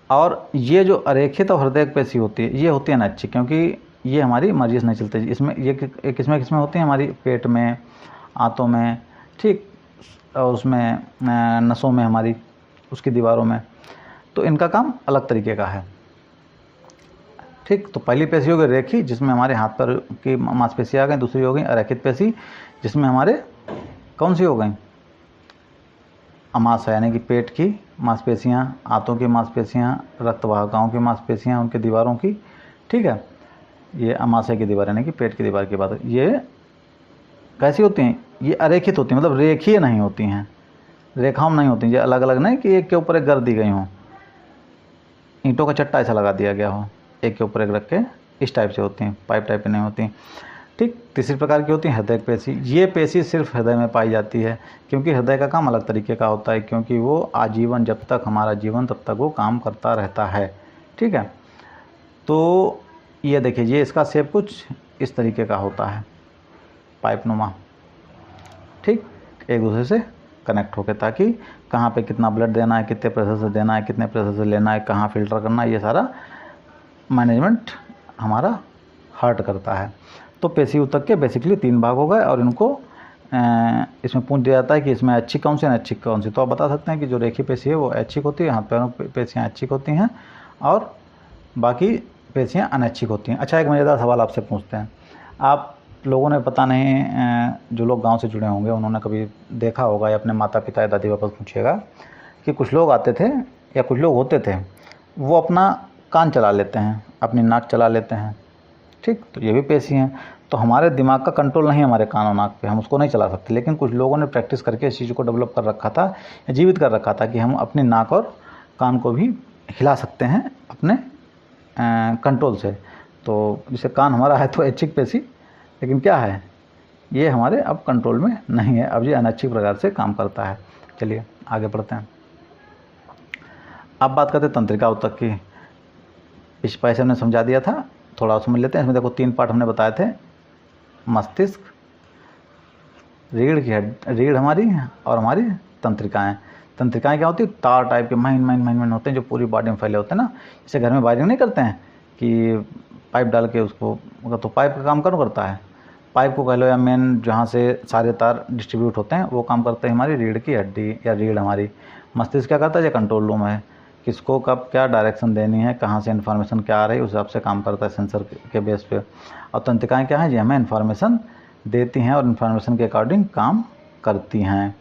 और ये जो अरेखित और हृदय पेशी होती है, ये होती है अनैच्छिक, क्योंकि ये हमारी मर्जी से नहीं चलते। इसमें ये किसमें किसमें होती है, हमारी पेट में, आंतों में, ठीक, और उसमें नसों में, हमारी उसकी दीवारों में। तो इनका काम अलग तरीके का है, ठीक। तो पहली पेशी हो गई रेखी, जिसमें हमारे हाथ पैर की मांसपेशी आ गई। दूसरी हो गई अरेखित पेशी, जिसमें हमारे कौन सी हो गई, अमाशय यानी कि पेट की मांसपेशियाँ, आंतों की मांसपेशियाँ, रक्तवाहिकाओं की मांसपेशियाँ, उनके दीवारों की, ठीक है। ये अमाशय की दीवार यानी कि पेट की दीवार की बात है। ये कैसी होती हैं, ये अरेखित होती हैं, मतलब रेखीय नहीं होती हैं, रेखाओं में नहीं होती हैं। ये अलग अलग नहीं कि एक के ऊपर एक कर दी गई हों, ईंटों का चट्टा ऐसा लगा दिया गया हो, एक के ऊपर एक रख के, इस टाइप से होती हैं, पाइप टाइप की नहीं होती, ठीक। तीसरी प्रकार की होती है हृदय पेशी। ये पेशी सिर्फ हृदय में पाई जाती है, क्योंकि हृदय का काम अलग तरीके का होता है, क्योंकि वो आजीवन, जब तक हमारा जीवन तब तक वो काम करता रहता है, ठीक है। तो ये देखिए, ये इसका शेप कुछ इस तरीके का होता है, पाइपनुमा, ठीक, एक दूसरे से कनेक्ट होकर, ताकि कहाँ पे कितना ब्लड देना है, कितने प्रेशर से देना है, कितने प्रेशर से लेना है, कहाँ फिल्टर करना है, ये सारा मैनेजमेंट हमारा हार्ट करता है। तो पेशी ऊतक के बेसिकली 3 भाग हो गए, और इनको इसमें पूछ दिया जाता है कि इसमें ऐच्छिक कौन सी है, अनैच्छिक कौन सी। तो आप बता सकते हैं कि जो रेखीय पेशी है वो ऐच्छिक होती है, हाथ पैरों पेशियाँ ऐच्छिक होती हैं, और बाकी पेशियाँ अनैच्छिक होती हैं। अच्छा, एक मज़ेदार सवाल आपसे पूछते हैं। आप लोगों ने, पता नहीं, जो लोग गांव से जुड़े होंगे उन्होंने कभी देखा होगा, या अपने माता पिता या दादी पापा से पूछिएगा कि कुछ लोग आते थे या कुछ लोग होते थे, वो अपना कान चला लेते हैं, अपनी नाक चला लेते हैं, ठीक। तो ये भी पेशी हैं। तो हमारे दिमाग का कंट्रोल नहीं है हमारे कान और नाक पे, हम उसको नहीं चला सकते, लेकिन कुछ लोगों ने प्रैक्टिस करके इस चीज़ को डेवलप कर रखा था, या जीवित कर रखा था, कि हम अपनी नाक और कान को भी हिला सकते हैं अपने कंट्रोल से। तो जैसे कान हमारा है तो ऐच्छिक पेशी, लेकिन क्या है, ये हमारे अब कंट्रोल में नहीं है, अब ये अनैच्छिक प्रकार से काम करता है। चलिए आगे बढ़ते हैं। अब बात करते हैं तंत्रिका ऊतक की। इस पैसे हमने समझा दिया था, थोड़ा समझ लेते हैं। इसमें देखो 3 पार्ट हमने बताए थे, मस्तिष्क, रीढ़ हमारी, और हमारी तंत्रिकाएं। तंत्रिकाएं क्या होती है, तार टाइप के महीन होते हैं, जो पूरी बॉडी में फैले होते हैं ना। जैसे घर में वायरिंग नहीं करते हैं कि पाइप डाल के उसको, तो पाइप का काम कौन करता है, पाइप को कह लो, या मेन जहाँ से सारे तार डिस्ट्रीब्यूट होते हैं, वो काम करते हैं हमारी रीढ़ की हड्डी या रीढ़ हमारी। मस्तिष्क क्या करता है, ये कंट्रोल रूम है, किसको कब क्या डायरेक्शन देनी है, कहाँ से इन्फॉर्मेशन क्या आ रही है, उस हिसाब से काम करता है सेंसर के बेस पे। और तंत्रिकाएँ क्या हैं, ये हमें इन्फॉर्मेशन देती हैं और इन्फॉर्मेशन के अकॉर्डिंग काम करती हैं।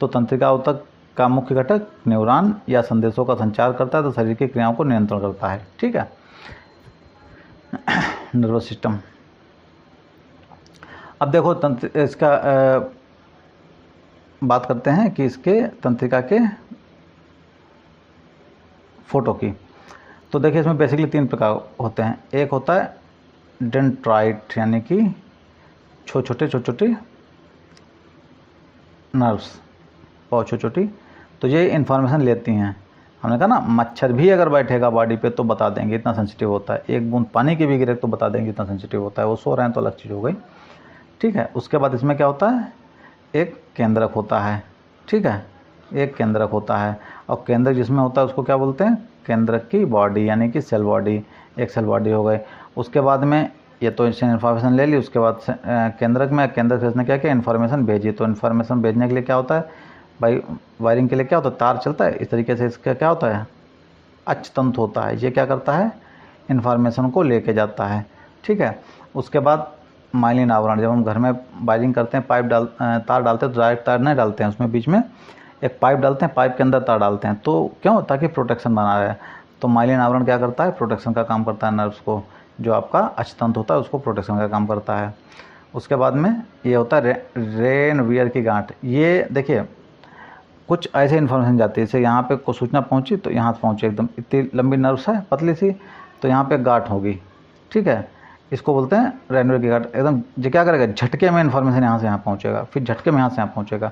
तो तंत्रिका ऊतक का मुख्य घटक न्यूरॉन या संदेशों का संचार करता है, तो शरीर की क्रियाओं को नियंत्रण करता है, ठीक है। Nervous system. अब देखो इसका बात करते हैं कि इसके तंत्रिका के फोटो की। तो देखिए, इसमें बेसिकली 3 प्रकार होते हैं। एक होता है डेंड्राइट, यानी कि छोटे छोटे नर्व्स, बहुत छोटी, तो ये इन्फॉर्मेशन लेती हैं। हमने कहा ना, मच्छर भी अगर बैठेगा बॉडी पे तो बता देंगे, इतना सेंसिटिव होता है। एक बूंद पानी की भी गिरे तो बता देंगे, इतना सेंसिटिव होता है। वो सो रहे हैं तो अलग चीज़ हो गई, ठीक है। उसके बाद इसमें क्या होता है, एक केंद्रक होता है, ठीक है, एक केंद्रक होता है। और केंद्रक जिसमें होता है उसको क्या बोलते हैं, केंद्रक की बॉडी, यानी कि सेल बॉडी, एक सेल बॉडी हो गई। उसके बाद में ये तो इसने इन्फॉर्मेशन ले ली, उसके बाद केंद्रक में, केंद्रक से इसने क्या किया, इन्फॉर्मेशन भेजी। तो इन्फॉर्मेशन भेजने के लिए क्या होता है भाई, वायरिंग के लिए क्या होता है, तार चलता है इस तरीके से। इसका क्या होता है, अक्षतंत्र होता है, ये क्या करता है, इन्फॉर्मेशन को लेके जाता है, ठीक है। उसके बाद माइलिन आवरण, जब हम घर में वायरिंग करते हैं, तार डालते हैं, तो डायरेक्ट तार नहीं डालते हैं, उसमें बीच में एक पाइप डालते हैं, पाइप के अंदर तार डालते हैं। तो क्यों, ताकि प्रोटेक्शन बना रहे। तो माइलिन आवरण क्या करता है, प्रोटेक्शन का काम करता है, नर्व्स को, जो आपका अक्षतंत्र होता है उसको प्रोटेक्शन का काम करता है। उसके बाद में ये होता है रेनवियर की गांठ। ये देखिए, कुछ ऐसे इन्फॉर्मेशन जाती है, जैसे यहाँ पे कोई सूचना पहुँची तो यहाँ पहुँची, एकदम इतनी लंबी नर्व्स है, पतली सी, तो यहाँ पे गांठ होगी, ठीक है। इसको बोलते हैं रेनवियर की गांठ। एकदम जो क्या करेगा, झटके में इन्फॉर्मेशन यहाँ से यहाँ पहुँचेगा, फिर झटके में यहाँ से यहाँ पहुँचेगा।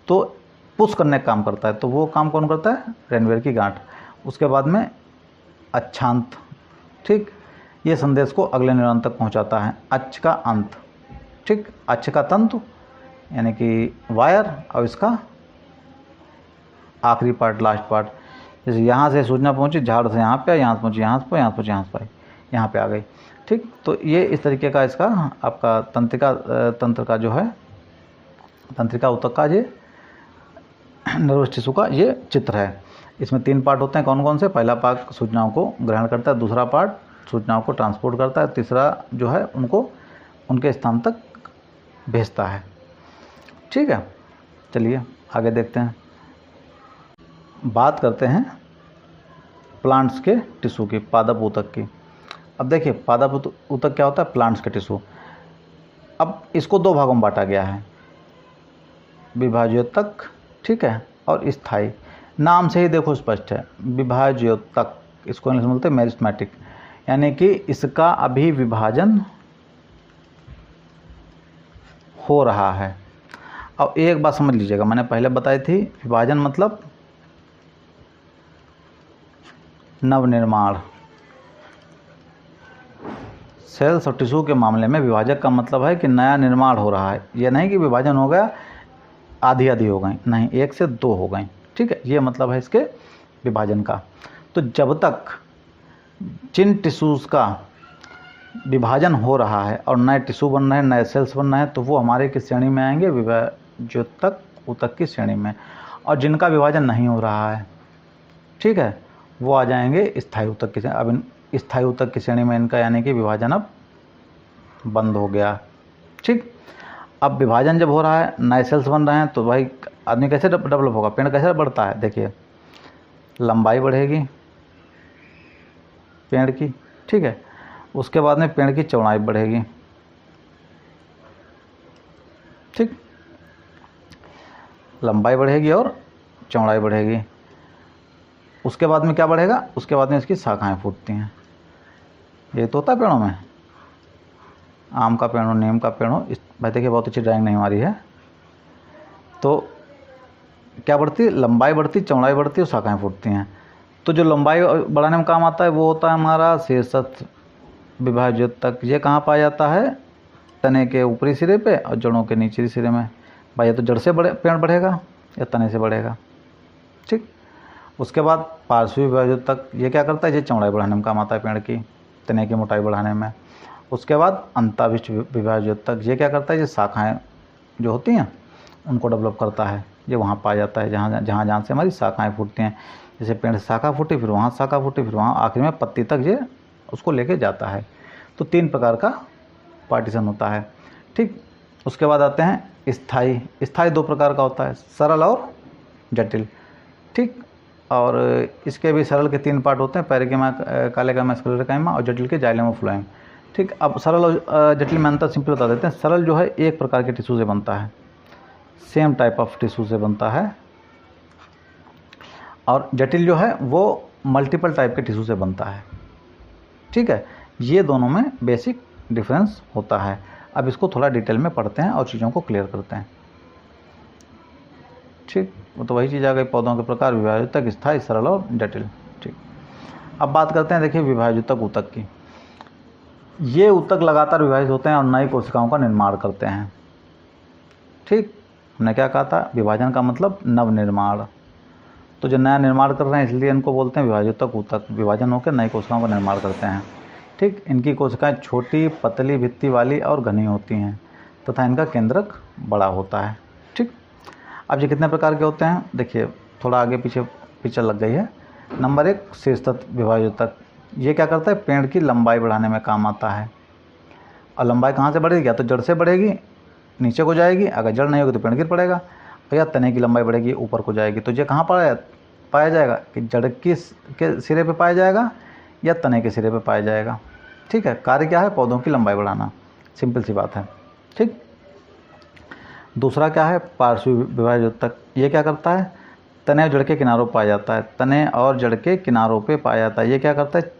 तो पुश करने का काम करता है। तो वो काम कौन करता है? रेनवेयर की गांठ। उसके बाद में अच्छांत, ठीक, ये संदेश को अगले न्यूरॉन तक पहुंचाता है। अक्ष का अंत, ठीक, अक्ष का तंतु यानी कि वायर, और इसका आखिरी पार्ट, लास्ट पार्ट। जैसे यहाँ से सूचना पहुंची, झाड़ से यहाँ पे, यहाँ से पहुंची यहाँ पे, यहाँ से पहुंची यहाँ पे, यहाँ पे आ गई, ठीक। तो ये इस तरीके का इसका आपका तंत्र का जो है, तंत्रिका ऊतक का ये नर्वस टिश्यू का ये चित्र है। इसमें 3 पार्ट होते हैं। कौन कौन से? पहला पार्ट सूचनाओं को ग्रहण करता है, दूसरा पार्ट सूचनाओं को ट्रांसपोर्ट करता है, तीसरा जो है उनको उनके स्थान तक भेजता है, ठीक है। चलिए आगे देखते हैं, बात करते हैं प्लांट्स के टिश्यू की, पादप ऊतक की। अब देखिए पादप ऊतक क्या होता है? प्लांट्स के टिश्यू। अब इसको 2 भागों में बांटा गया है, विभाज्योतक, ठीक है, और स्थायी। नाम से ही देखो स्पष्ट है, विभाज्योतक, इसको इंग्लिश में बोलते हैं मेरिस्टेमेटिक, यानी कि इसका अभी विभाजन हो रहा है। अब एक बात समझ लीजिएगा, मैंने पहले बताई थी, विभाजन मतलब नवनिर्माण। सेल्स और टिश्यू के मामले में विभाजक का मतलब है कि नया निर्माण हो रहा है। ये नहीं कि विभाजन हो गया, आधी आधी हो गई, नहीं, 1 से 2 हो गई, ठीक है, ये मतलब है इसके विभाजन का। तो जब तक जिन टिश्यूज़ का विभाजन हो रहा है और नए टिश्यू बन रहे हैं, नए सेल्स बन रहे हैं, तो वो हमारे किस श्रेणी में आएंगे? विभाज्योतक ऊतक की श्रेणी में। और जिनका विभाजन नहीं हो रहा है, ठीक है, वो आ जाएंगे स्थायी ऊतक की। अब स्थायी ऊतक की श्रेणी में इनका यानी कि विभाजन अब बंद हो गया, ठीक। अब विभाजन जब हो रहा है, नए सेल्स बन रहे हैं, तो भाई आदमी कैसे डेवलप होगा? पेड़ कैसे बढ़ता है? देखिए, लंबाई बढ़ेगी पेड़ की, ठीक है, उसके बाद में पेड़ की चौड़ाई बढ़ेगी, ठीक, लंबाई बढ़ेगी और चौड़ाई बढ़ेगी। उसके बाद में क्या बढ़ेगा? उसके बाद में इसकी शाखाएं फूटती हैं। ये तो होता है पेड़ों में, आम का पेड़ हो, नीम का पेड़ हो। इस भाई देखिए बहुत अच्छी ड्राइंग नहीं हमारी है। तो क्या बढ़ती है? लंबाई बढ़ती, चौड़ाई बढ़ती और शाखाएं फूटती हैं। तो जो लंबाई बढ़ाने में काम आता है वो होता है हमारा शीर्षस्थ विभाज्योतक। ये कहाँ पाया जाता है? तने के ऊपरी सिरे पे और जड़ों के निचले सिरे में। भाई ये तो जड़ से पेड़ बढ़ेगा या तने से बढ़ेगा, ठीक। उसके बाद पार्श्वी विभाज्योतक, ये क्या करता है? ये चौड़ाई बढ़ाने में काम आता है पेड़ की, तने की मोटाई बढ़ाने में। उसके बाद अंताभिष्ट विभाज्योतक, ये क्या करता है? ये शाखाएं जो होती हैं उनको डेवलप करता है। ये वहाँ पाया जाता है जहाँ जहाँ से हमारी शाखाएं फूटती हैं। जैसे पेड़ से शाखा फूटी, फिर वहाँ शाखा फूटी, फिर वहाँ आखिर में पत्ती तक ये उसको लेके जाता है। तो 3 प्रकार का पार्टीशन होता है, ठीक। उसके बाद आते हैं स्थायी। स्थायी 2 प्रकार का होता है, सरल और जटिल, ठीक। और इसके भी सरल के 3 पार्ट होते हैं, पैरेंकिमा, कालेकिमा, स्क्लेरोकाइमा, और जटिल के जाइलम और फ्लोएम, ठीक। अब सरल और जटिल में अंतर सिंपल बता देते हैं। सरल जो है एक प्रकार के टिश्यू से बनता है, सेम टाइप ऑफ टिश्यू से बनता है, और जटिल जो है वो मल्टीपल टाइप के टिश्यू से बनता है, ठीक है। ये दोनों में बेसिक डिफरेंस होता है। अब इसको थोड़ा डिटेल में पढ़ते हैं और चीज़ों को क्लियर करते हैं, ठीक। वो तो वही चीज़ आ गई, पौधों के प्रकार, विभाज्योतक, स्थायी, सरल और जटिल, ठीक। अब बात करते हैं, देखिए, विभाज्योतक ऊतक की। ये ऊतक लगातार विभाजित होते हैं और नई कोशिकाओं का निर्माण करते हैं, ठीक। हमने क्या कहा था? विभाजन का मतलब नवनिर्माण। तो जो नया निर्माण कर रहे हैं इसलिए इनको बोलते हैं विभाज्योतक ऊतक। विभाजन होकर नई कोशिकाओं का निर्माण करते हैं, ठीक। इनकी कोशिकाएं छोटी, पतली भित्ति वाली और घनी होती हैं तथा इनका केंद्रक बड़ा होता है, ठीक। अब ये कितने प्रकार के होते हैं? देखिए थोड़ा आगे पीछे पिक्चर लग गई है। नंबर 1 शीर्षस्थ विभाज्योतक। ये क्या करता है? पेड़ की लंबाई बढ़ाने में काम आता है। और लंबाई कहाँ से बढ़ेगी? या तो जड़ से बढ़ेगी, नीचे को जाएगी, अगर जड़ नहीं होगी तो पेड़ गिर पड़ेगा, या तने की लंबाई बढ़ेगी, ऊपर को जाएगी। तो ये कहाँ पाया जाएगा? कि जड़ के सिरे पे पाया जाएगा या तने के सिरे पे पाया जाएगा, ठीक है। कार्य क्या है? पौधों की लंबाई बढ़ाना, सिंपल सी बात है, ठीक। दूसरा क्या है? पार्श्वी विभाज्योतक। ये क्या करता है? तने और जड़ के किनारों पर पाया जाता है, तने और जड़ के किनारों पे पाया जाता है। ये क्या करता है?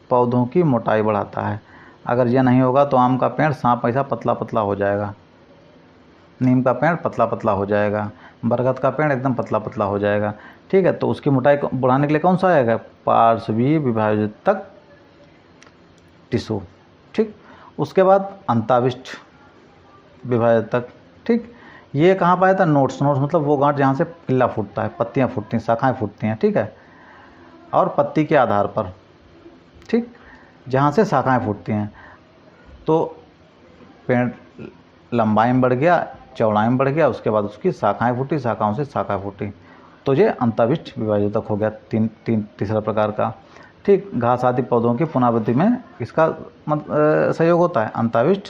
पौधों की मोटाई बढ़ाता है। अगर यह नहीं होगा तो आम का पेड़ सांप ऐसा पतला पतला हो जाएगा, नीम का पेड़ पतला पतला हो जाएगा, बरगद का पेड़ एकदम पतला पतला हो जाएगा। ठीक है, तो उसकी मोटाई को बढ़ाने के लिए कौन सा आएगा? पार्श्वीय विभाजक टिश्यू। ठीक, उसके बाद अंताविष्ट विभाजक। ठीक, ये कहाँ पाया था? नोट्स मतलब वो गांठ जहाँ से पिल्ला फूटता है, पत्तियाँ फूटती हैं, शाखाएँ फूटती हैं। ठीक है, और पत्ती के आधार पर, ठीक, जहाँ से शाखाएँ फूटती हैं, तो पेड़ लंबाई में बढ़ गया, चौड़ाई में बढ़ गया, उसके बाद उसकी शाखाएँ फूटी, शाखाओं से शाखा फूटी, तो ये अंताविष्ट विभाजक हो गया तीसरा प्रकार का। ठीक, घास आदि पौधों की पुनरावृत्ति में इसका सहयोग होता है, अंताविष्ट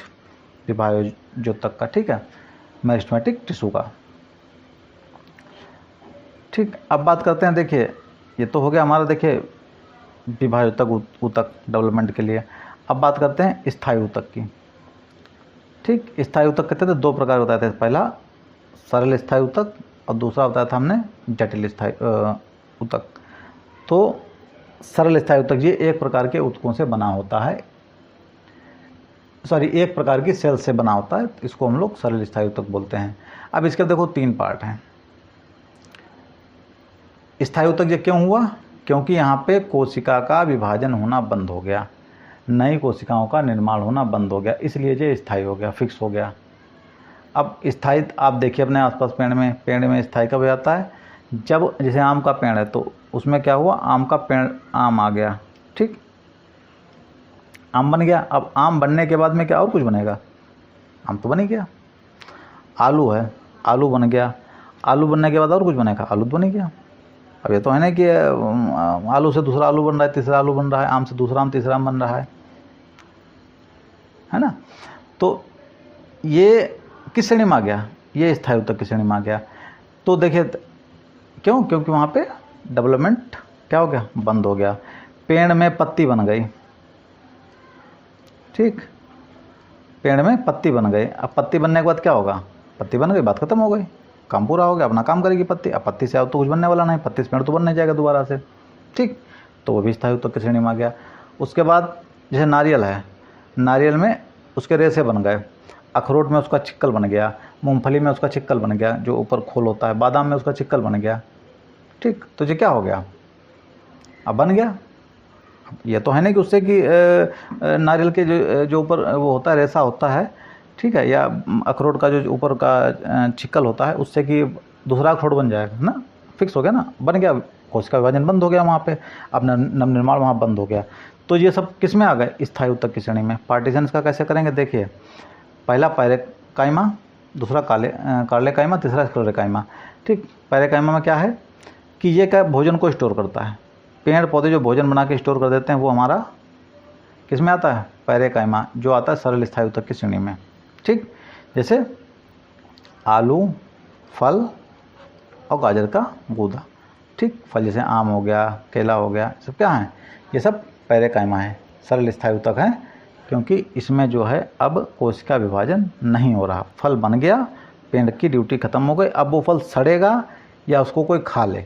विभाजक का। ठीक है, मेरिस्टेमेटिक टिश्यू का। ठीक, अब बात करते हैं, देखिए ये तो हो गया हमारा, देखिए विभाजक ऊतक डेवलपमेंट के लिए। अब बात करते हैं स्थायी ऊतक की। ठीक, स्थायी ऊतक कहते थे, दो प्रकार बताए थे, पहला सरल स्थायी ऊतक और दूसरा बताया था हमने जटिल स्थायी ऊतक। तो सरल स्थायी ऊतक ये एक प्रकार के ऊतकों से बना होता है, सॉरी एक प्रकार की सेल से बना होता है, इसको हम लोग सरल स्थायी ऊतक बोलते हैं। अब इसके देखो 3 पार्ट हैं। स्थायी ऊतक ये क्यों हुआ? क्योंकि यहाँ पे कोशिका का विभाजन होना बंद हो गया, नई कोशिकाओं का निर्माण होना बंद हो गया, इसलिए ये स्थायी हो गया, फिक्स हो गया। अब स्थायी आप देखिए अपने आसपास पेड़ में स्थायी कब आता है? जब जैसे आम का पेड़ है तो उसमें क्या हुआ, आम का पेड़, आम आ गया। ठीक, आम बन गया। अब आम बनने के बाद में क्या और कुछ बनेगा? आम तो बन ही गया। आलू है, आलू बन गया, आलू बनने के बाद और कुछ बनेगा? आलू तो बन ही गया। अब ये तो है ना कि आलू से दूसरा आलू बन रहा है, तीसरा आलू बन रहा है, आम से दूसरा आम, तीसरा आम बन रहा है ना। तो ये किस श्रेणी में आ गया? ये स्थायी ऊतक की श्रेणी में आ गया। तो देखिए क्यों? क्योंकि वहाँ पे डेवलपमेंट क्या हो गया? बंद हो गया। पेड़ में पत्ती बन गई। ठीक, पेड़ में पत्ती बन गई। अब पत्ती बनने के बाद क्या होगा? पत्ती बन गई, बात खत्म हो गई, काम पूरा हो गया, अपना काम करेगी पत्ती। अब पत्ती से अब तो कुछ बनने वाला नहीं, पत्ती से पेड़ तो बन नहीं जाएगा दोबारा से। ठीक, तो वो भी स्थायी ऊतक की श्रेणी में आ गया। उसके बाद जैसे नारियल है, नारियल में उसके रेशे बन गए, अखरोट में उसका छिक्कल बन गया, मूंगफली में उसका छिक्कल बन गया जो ऊपर खोल होता है, बादाम में उसका छिक्कल बन गया। ठीक, तो ये क्या हो गया? अब बन गया। ये तो है नहीं कि उससे कि नारियल के जो ऊपर वो होता है, रेशा होता है, ठीक है, या अखरोट का जो ऊपर का छिक्कल होता है, उससे कि दूसरा अखरोट बन जाएगा ना, फिक्स हो गया ना, बन गया, कोशिका विभाजन बंद हो गया वहाँ पे, अब नवनिर्माण वहाँ बंद हो गया। तो ये सब किस में आ गए? स्थायी ऊतक की श्रेणी में। पार्टीशन का कैसे करेंगे? देखिए, पहला पैरेकाइमा, दूसरा कार्लेकाइमा, तीसरा स्क्लेरोकाइमा। ठीक, पैरेकाइमा में क्या है कि ये क्या भोजन को स्टोर करता है, पेड़ पौधे जो भोजन बना के स्टोर कर देते हैं, वो हमारा किस में आता है? पैरेकाइमा, जो आता है सरल स्थायी ऊतक की श्रेणी में। ठीक, जैसे आलू, फल और गाजर का गूदा। ठीक, फल जैसे आम हो गया, केला हो गया, सब क्या है? ये सब पैरेकाइमा है, सरल स्थायी ऊतक है, क्योंकि इसमें जो है अब कोशिका विभाजन नहीं हो रहा, फल बन गया, पेड़ की ड्यूटी खत्म हो गई। अब वो फल सड़ेगा या उसको कोई खा ले,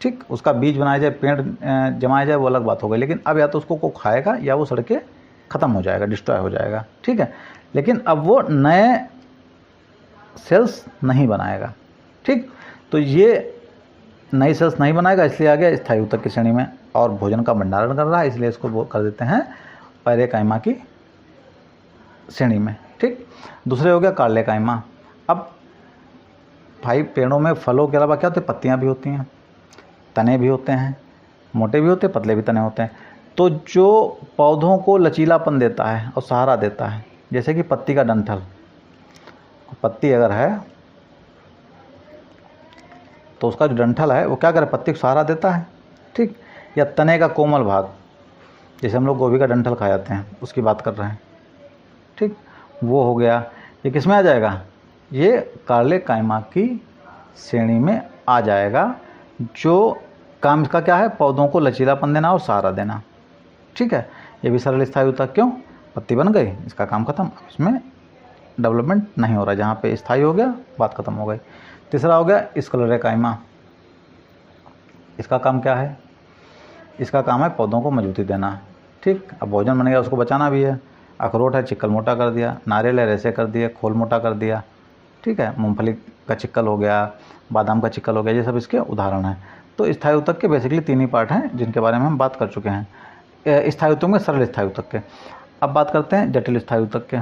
ठीक, उसका बीज बनाया जाए, पेड़ जमाया जाए, वो अलग बात हो गई, लेकिन अब या तो उसको कोई खाएगा या वो सड़ के ख़त्म हो जाएगा, डिस्ट्रॉय हो जाएगा। ठीक है, लेकिन अब वो नए सेल्स नहीं बनाएगा। ठीक, तो ये नई सेल्स नहीं बनाएगा, इसलिए आ गया स्थायी ऊतक की श्रेणी में, और भोजन का भंडारण कर रहा है, इसलिए इसको वो कर देते हैं पैरेकाइमा की श्रेणी में। ठीक, दूसरे हो गया कार्लेकाइमा। अब भाई पेड़ों में फलों के अलावा क्या होते हैं? पत्तियां भी होती हैं, तने भी होते हैं, मोटे भी होते हैं, पतले भी तने होते हैं। तो जो पौधों को लचीलापन देता है और सहारा देता है, जैसे कि पत्ती का डंठल, पत्ती अगर है तो उसका जो डंठल है वो क्या करे? पत्ती को सहारा देता है। ठीक, या तने का कोमल भाग, जैसे हम लोग गोभी का डंठल खा जाते हैं, उसकी बात कर रहे हैं। ठीक, वो हो गया। ये किस में आ जाएगा? ये कार्लेकाइमा की श्रेणी में आ जाएगा, जो काम इसका क्या है? पौधों को लचीलापन देना और सहारा देना। ठीक है, ये भी सरल स्थायी ऊतक। क्यों? पत्ती बन गई, इसका काम खत्म, इसमें डेवलपमेंट नहीं हो रहा, जहाँ पे स्थायी हो गया बात खत्म हो गई। तीसरा हो गया स्क्लेरोकाइमा। इसका काम क्या है? इसका काम है पौधों को मजबूती देना। ठीक, अब भोजन बन गया, उसको बचाना भी है। अखरोट है, चिक्कल मोटा कर दिया, नारियल है, रेशे कर दिए, खोल मोटा कर दिया। ठीक है, मूंगफली का चिक्कल हो गया, बादाम का चिक्कल हो गया, ये सब इसके उदाहरण हैं। तो स्थायी ऊतक के बेसिकली 3 ही पार्ट हैं जिनके बारे में हम बात कर चुके हैं। स्थायी ऊतक में सरल स्थायी ऊतक के। अब बात करते हैं जटिल स्थायी ऊतक के।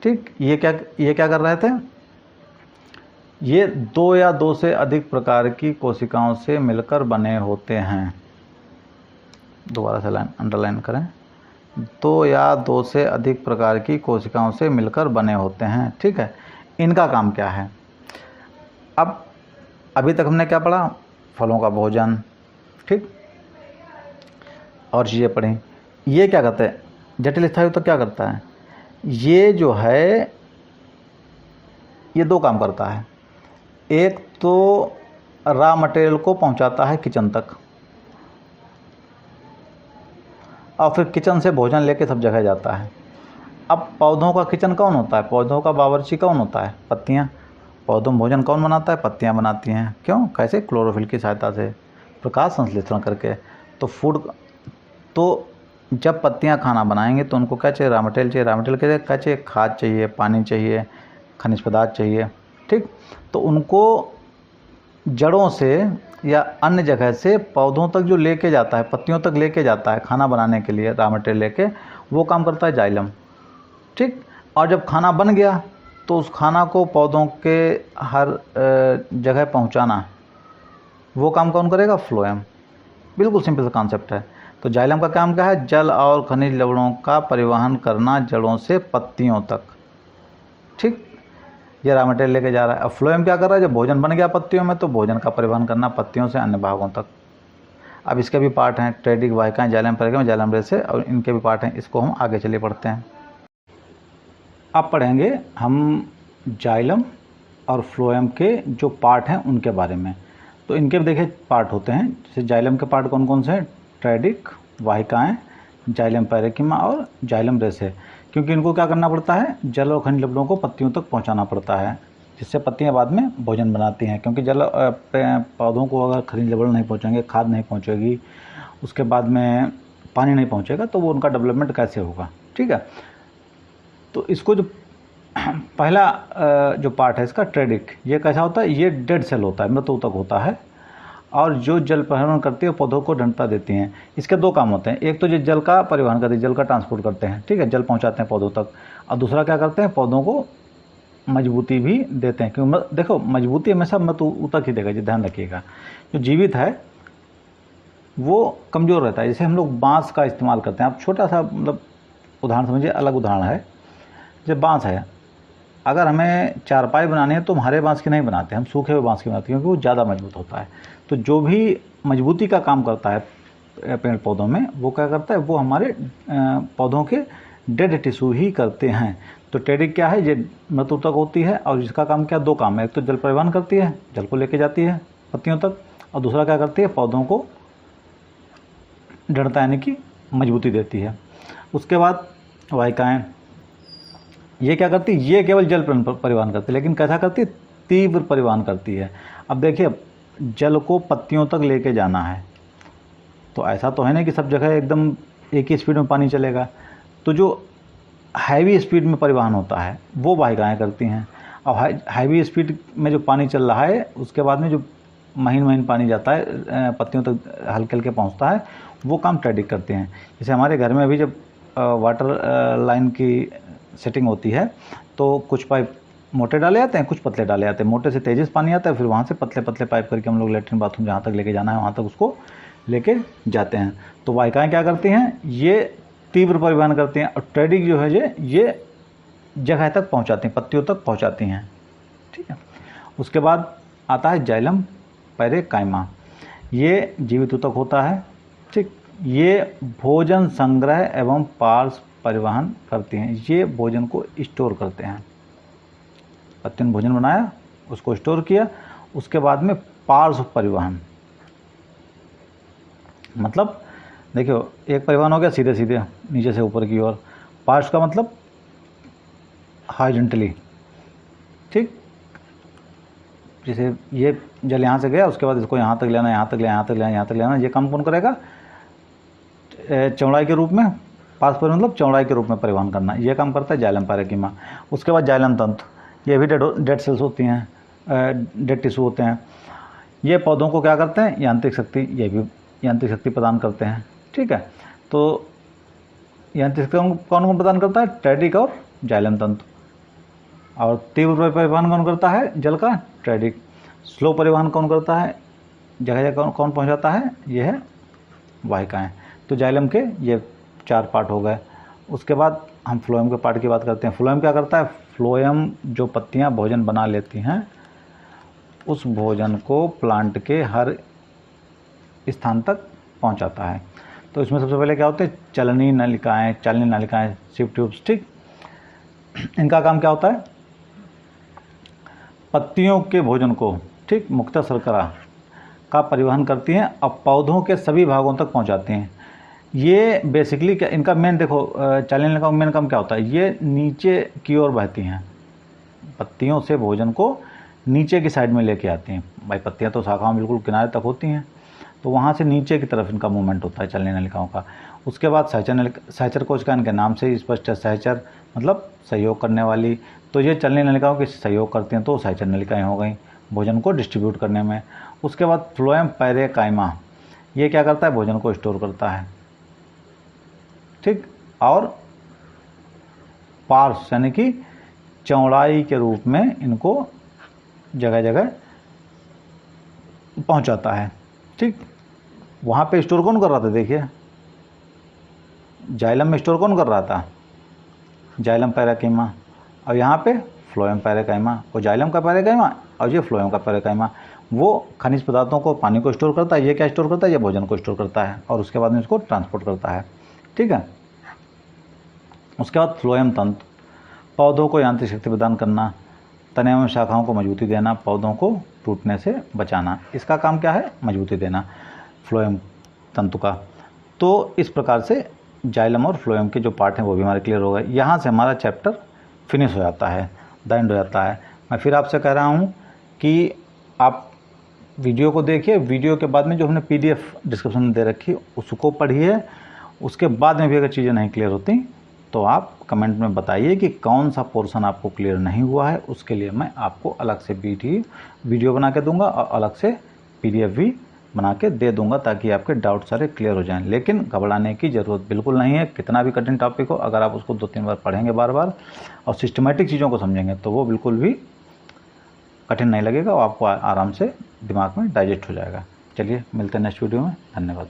ठीक, ये क्या कर रहे थे, ये 2 या 2 से अधिक प्रकार की कोशिकाओं से मिलकर बने होते हैं। दोबारा से लाइन अंडरलाइन करें, 2 या 2 से अधिक प्रकार की कोशिकाओं से मिलकर बने होते हैं। ठीक है, इनका काम क्या है? अब अभी तक हमने क्या पढ़ा, फलों का भोजन, ठीक, और चीज़ें पढ़ी। ये क्या करते हैं, जटिल स्थायी ऊतक क्या करता है, ये जो है ये 2 काम करता है। एक तो रॉ मटेरियल को पहुंचाता है किचन तक, और फिर किचन से भोजन लेके सब जगह जाता है। अब पौधों का किचन कौन होता है, पौधों का बावर्ची कौन होता है, पत्तियां। पौधों में भोजन कौन बनाता है, पत्तियां बनाती हैं। क्यों, कैसे, क्लोरोफिल की सहायता से, प्रकाश संश्लेषण करके। तो जब पत्तियां खाना बनाएंगे तो उनको क्या चाहिए, रॉ मटेरियल चाहिए। रॉ मटेरियल क्या चाहिए, खाद चाहिए, पानी चाहिए, खनिज पदार्थ चाहिए। ठीक, तो उनको जड़ों से या अन्य जगह से पौधों तक जो लेके जाता है, पत्तियों तक लेके जाता है खाना बनाने के लिए, रॉ मटेरियल लेके, वो काम करता है जाइलम। ठीक, और जब खाना बन गया तो उस खाना को पौधों के हर जगह पहुंचाना, वो काम कौन करेगा, फ्लोएम। बिल्कुल सिंपल सा कॉन्सेप्ट है। तो जाइलम का काम क्या है, जल और खनिज लवणों का परिवहन करना जड़ों से पत्तियों तक। ठीक, ये रॉ मटेरियल लेके जा रहा है। अब फ्लोएम क्या कर रहा है, जब भोजन बन गया पत्तियों में तो भोजन का परिवहन करना पत्तियों से अन्य भागों तक। अब इसके भी पार्ट हैं, ट्रेडिक वाहिकाएं, जाइलम परिक्रमा, जाइलम रेशे, और इनके भी पार्ट हैं। इसको हम आगे चलिए पढ़ते हैं। अब पढ़ेंगे हम जाइलम और फ्लोएम के जो पार्ट हैं उनके बारे में। तो इनके भी देखिए पार्ट होते हैं। जैसे जाइलम के पार्ट कौन कौन से हैं, ट्रेडिक वाहिकाएं, जाइलम पैरेकिमा और जाइलम रेशे। क्योंकि इनको क्या करना पड़ता है, जल और खनिज लवणों को पत्तियों तक पहुंचाना पड़ता है, जिससे पत्तियां बाद में भोजन बनाती हैं। क्योंकि जल पौधों को अगर खनिज लवण नहीं पहुंचेंगे, खाद नहीं पहुंचेगी, उसके बाद में पानी नहीं पहुंचेगा, तो वो उनका डेवलपमेंट कैसे होगा। ठीक है, तो इसको जो पहला जो पार्ट है इसका, ट्रेडिक, ये कैसा होता है, ये डेड सेल होता है, मृत ऊतक होता है, और जो जल परिवहन करती है पौधों को दृढ़ता देती हैं। इसके 2 काम होते हैं, एक तो जो जल का परिवहन करती है, जल का ट्रांसपोर्ट करते हैं, ठीक है, जल पहुंचाते हैं पौधों तक, और दूसरा क्या करते हैं, पौधों को मजबूती भी देते हैं। क्योंकि देखो, मजबूती हमेशा मृत ऊतक ही देगा, जो ध्यान रखिएगा। जो जीवित है वो कमज़ोर रहता है। जैसे हम लोग बांस का इस्तेमाल करते हैं, आप छोटा सा मतलब उदाहरण समझिए, अलग उदाहरण है। जैसे बांस है, अगर हमें चारपाई बनानी है तो हम हरे बांस की नहीं बनाते, हम सूखे हुए बांस की बनाते हैं, क्योंकि वो ज़्यादा मजबूत होता है। तो जो भी मजबूती का काम करता है पेड़ पौधों में, वो क्या करता है, वो हमारे पौधों के डेड टिश्यू ही करते हैं। तो ट्रेडिक क्या है, ये मृत ऊतक होती है, और इसका काम क्या, 2 काम है। एक तो जल परिवहन करती है, जल को लेके जाती है पत्तियों तक, और दूसरा क्या करती है, पौधों को दृढ़ता यानी कि मजबूती देती है। उसके बाद वाहिकाएं, ये क्या करती है, ये केवल जल परिवहन करती है, लेकिन कैसा करती है, तीव्र परिवहन करती है। अब देखिए, जल को पत्तियों तक लेके जाना है, तो ऐसा तो है नहीं कि सब जगह एकदम एक ही स्पीड में पानी चलेगा। तो जो हैवी स्पीड में परिवहन होता है वो वाहिकाएं करती हैं, और हैवी स्पीड में जो पानी चल रहा है उसके बाद में जो महीन महीन पानी जाता है पत्तियों तक हल्के हल्के पहुंचता है, वो काम ट्रेडिक करते हैं। जैसे हमारे घर में अभी जब वाटर लाइन की सेटिंग होती है तो कुछ पाइप मोटे डाले जाते हैं, कुछ पतले डाले जाते हैं। मोटे से तेज़ी से पानी आता है, फिर वहाँ से पतले पतले पाइप करके हम लोग लेटरिन बाथरूम जहाँ तक लेके जाना है वहाँ तक उसको लेके जाते हैं। तो वाहिकाएं क्या करती हैं, ये तीव्र परिवहन करती हैं, और ट्रेडिक जो है ये जगह तक पहुँचाती हैं, पत्तियों तक पहुँचाती हैं। ठीक है, उसके बाद आता है जाइलम पैरेकाइमा, ये जीवित ऊतक होता है। ठीक, ये भोजन संग्रह एवं पार्श्व परिवहन करती हैं। ये भोजन को स्टोर करते हैं, पत्तियों ने भोजन बनाया, उसको स्टोर किया, उसके बाद में पार्श्व परिवहन, मतलब देखियो, एक परिवहन हो गया सीधे सीधे नीचे से ऊपर की ओर, पार्श्व का मतलब हॉरिजॉन्टली। ठीक, जैसे ये जल यहाँ से गया, उसके बाद इसको यहाँ तक लेना, यहाँ तक लेना, यहाँ तक लेना, यहाँ तक लेना, ये काम कौन करेगा, चौड़ाई के रूप में, पार्श्व मतलब चौड़ाई के रूप में परिवहन करना, ये काम करता है जाइलम पैरेकिमा। उसके बाद जाइलम तंतु, ये भी डेड सेल्स होती हैं, डेड टिश्यू होते हैं। ये पौधों को क्या करते हैं, यांत्रिक शक्ति, ये भी यांत्रिक शक्ति प्रदान करते हैं। ठीक है, तो यांत्रिक शक्ति कौन कौन प्रदान करता है, ट्रेडिक और जाइलम तंतु। और तीव्र परिवहन कौन करता है, जल का, ट्रेडिक। स्लो परिवहन कौन करता है, जगह जगह कौन पहुंचाता है, ये है वाहिकाएं। तो जाइलम के ये 4 पार्ट हो गए। उसके बाद हम फ्लोएम के पार्ट की बात करते हैं। फ्लोएम क्या करता है, फ्लोएम जो पत्तियां भोजन बना लेती हैं, उस भोजन को प्लांट के हर स्थान तक पहुंचाता है। तो इसमें सबसे पहले क्या होते हैं, चलनी नलिकाएं, सिव ट्यूब्स। ठीक, इनका काम क्या होता है, पत्तियों के भोजन को, ठीक, मुख्यतः शर्करा का परिवहन करती हैं और पौधों के सभी भागों तक पहुंचाती हैं। ये बेसिकली क्या, इनका मेन देखो, चलनी नलिका का मेन काम क्या होता है, ये नीचे की ओर बहती हैं, पत्तियों से भोजन को नीचे की साइड में लेके आती हैं। भाई पत्तियां तो शाखाओं बिल्कुल किनारे तक होती हैं, तो वहाँ से नीचे की तरफ इनका मूवमेंट होता है चलनी नलिकाओं का। उसके बाद सहचर कोशिका, इनके नाम से ही स्पष्ट है, सहचर मतलब सहयोग करने वाली। तो ये चलनी नलिकाओं के सहयोग करती हैं, तो सहचर नलिकाएं हो गई भोजन को डिस्ट्रीब्यूट करने में। उसके बाद फ्लोएम पैरेकाइमा, ये क्या करता है, भोजन को स्टोर करता है। ठीक, और पार्स यानी कि चौड़ाई के रूप में इनको जगह जगह पहुंचाता है। ठीक, वहाँ पे स्टोर कौन कर रहा था, देखिए जाइलम में स्टोर कौन कर रहा था, जाइलम पैरेकाइमा, और यहाँ पे फ्लोएम पैरेकाइमा। और जाइलम का पैरेकाइमा और ये फ्लोएम का पैरेकाइमा, वो खनिज पदार्थों को, पानी को स्टोर करता है। ये क्या स्टोर करता है, ये भोजन को स्टोर करता है और उसके बाद में इसको ट्रांसपोर्ट करता है। ठीक है, उसके बाद फ्लोएम तंतु, पौधों को यांत्रिक शक्ति प्रदान करना, तने एवं शाखाओं को मजबूती देना, पौधों को टूटने से बचाना, इसका काम क्या है, मजबूती देना फ्लोएम तंतु का। तो इस प्रकार से जाइलम और फ्लोएम के जो पार्ट हैं वो भी हमारे क्लियर हो गए। यहाँ से हमारा चैप्टर फिनिश हो जाता है, द एंड हो जाता है। मैं फिर आपसे कह रहा हूँ कि आप वीडियो को देखिए, वीडियो के बाद में जो हमने PDF डिस्क्रिप्शन में दे रखी उसको पढ़िए। उसके बाद में भी अगर चीज़ें नहीं क्लियर होती तो आप कमेंट में बताइए कि कौन सा पोर्शन आपको क्लियर नहीं हुआ है। उसके लिए मैं आपको अलग से वीडियो बना के दूंगा और अलग से PDF भी बना के दे दूंगा, ताकि आपके डाउट सारे क्लियर हो जाएं। लेकिन घबराने की ज़रूरत बिल्कुल नहीं है। कितना भी कठिन टॉपिक हो, अगर आप उसको 2-3 बार पढ़ेंगे बार बार और सिस्टमेटिक चीज़ों को समझेंगे तो वो बिल्कुल भी कठिन नहीं लगेगा और आपको आराम से दिमाग में डाइजेस्ट हो जाएगा। चलिए मिलते हैं नेक्स्ट वीडियो में, धन्यवाद।